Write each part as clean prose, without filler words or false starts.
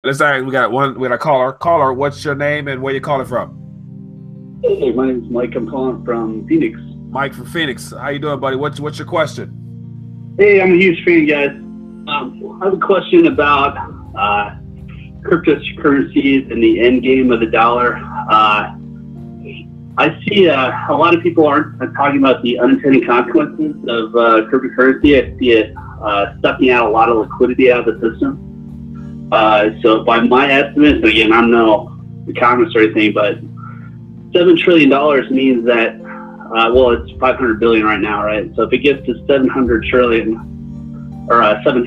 Let's say we got a caller. Caller, what's your name and where you calling from? Hey, my name is Mike. I'm calling from Phoenix. Mike from Phoenix. How you doing, buddy? What's your question? Hey, I'm a huge fan, guys. I have a question about cryptocurrencies and the end game of the dollar. I see a lot of people aren't talking about the unintended consequences of cryptocurrency. I see it sucking out a lot of liquidity out of the system. So by my estimates, again, I'm no economist or anything, but $7 trillion means that, well, it's 500 billion right now, right? So if it gets to 700 trillion or 7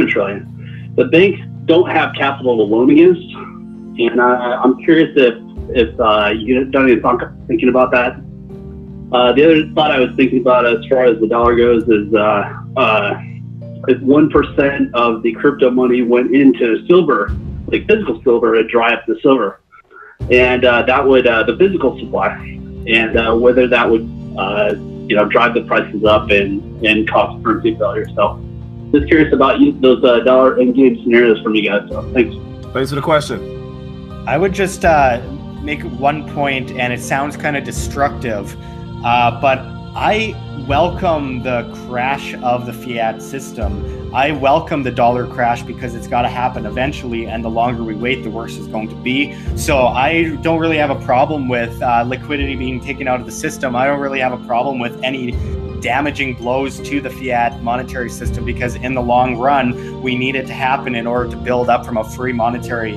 trillion, the banks don't have capital to loan against. And I'm curious if you've done any thinking about that. The other thought I was thinking about as far as the dollar goes is if 1% of the crypto money went into silver, like physical silver, it'd dry up the silver. And that would, the physical supply, and whether that would, drive the prices up and cause currency failure. So just curious about those dollar endgame scenarios from you guys. So thanks. Thanks for the question. I would just make one point, and it sounds kind of destructive, but I welcome the crash of the fiat system. I welcome the dollar crash because it's got to happen eventually, and the longer we wait, the worse it's going to be. So I don't really have a problem with liquidity being taken out of the system. I don't really have a problem with any damaging blows to the fiat monetary system, because in the long run, we need it to happen in order to build up from a free monetary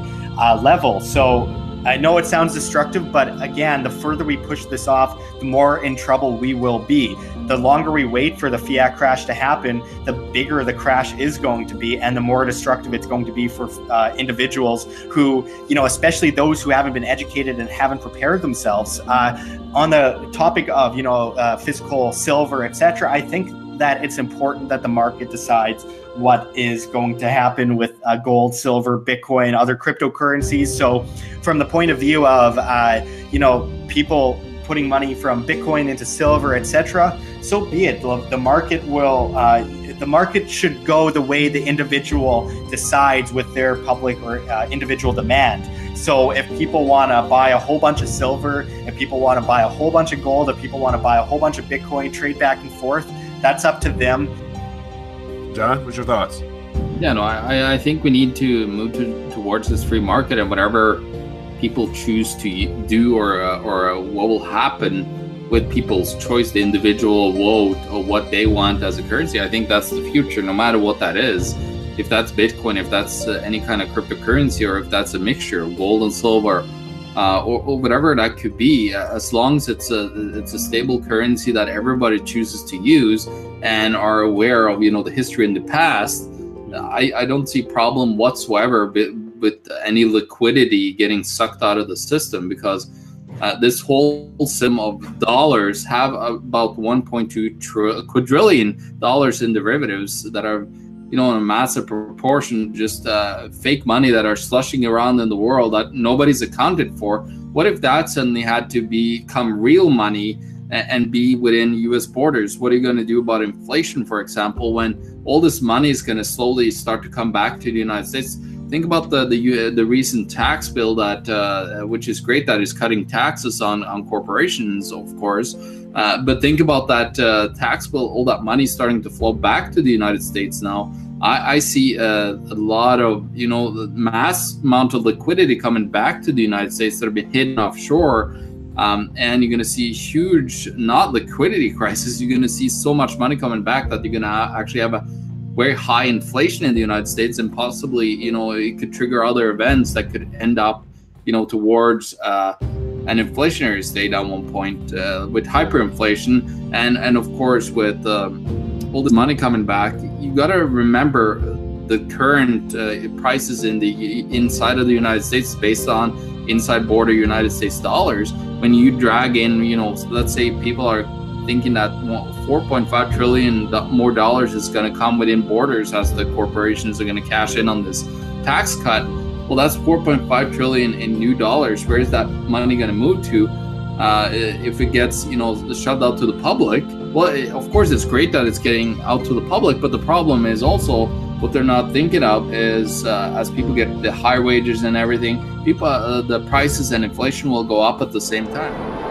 level. So I know it sounds destructive, but again, the further we push this off, the more in trouble we will be. The longer we wait for the fiat crash to happen, the bigger the crash is going to be, and the more destructive it's going to be for individuals who, especially those who haven't been educated and haven't prepared themselves. On the topic of, physical silver, etc., I think that it's important that the market decides what is going to happen with gold, silver, Bitcoin, other cryptocurrencies. So from the point of view of, people putting money from Bitcoin into silver, etc., so be it. The market will, the market should go the way the individual decides with their public or individual demand. So if people want to buy a whole bunch of silver, if people want to buy a whole bunch of gold, if people want to buy a whole bunch of Bitcoin, trade back and forth, that's up to them. John, what's your thoughts? Yeah, no, I think we need to move towards this free market, and whatever people choose to do or what will happen with people's choice, the individual vote or what they want as a currency. I think that's the future, no matter what that is. If that's Bitcoin, if that's any kind of cryptocurrency, or if that's a mixture of gold and silver, or whatever that could be, as long as it's a stable currency that everybody chooses to use and are aware of, the history in the past, I don't see problem whatsoever with any liquidity getting sucked out of the system, because this whole system of dollars have about 1.2 quadrillion dollars in derivatives that are, in a massive proportion, just fake money that are slushing around in the world that nobody's accounted for. What if that suddenly had to become real money and be within US borders? What are you going to do about inflation, for example, when all this money is going to slowly start to come back to the United States? Think about the recent tax bill that which is great, that is cutting taxes on corporations, of course. But think about that tax bill, all that money starting to flow back to the United States now. I see a lot of, the mass amount of liquidity coming back to the United States that have been hidden offshore. And you're going to see huge, not liquidity crisis, you're going to see so much money coming back that you're going to actually have a very high inflation in the United States, and possibly, it could trigger other events that could end up, towards an inflationary state at one point, with hyperinflation, and of course with all this money coming back. You got to remember the current prices in the inside of the United States based on inside border United States dollars. When you drag in, let's say people are thinking that 4.5 trillion more dollars is going to come within borders as the corporations are going to cash in on this tax cut. Well, that's 4.5 trillion in new dollars. Where is that money going to move to if it gets, shoved out to the public? Well, of course, it's great that it's getting out to the public, but the problem is also what they're not thinking of is as people get the higher wages and everything, people the prices and inflation will go up at the same time.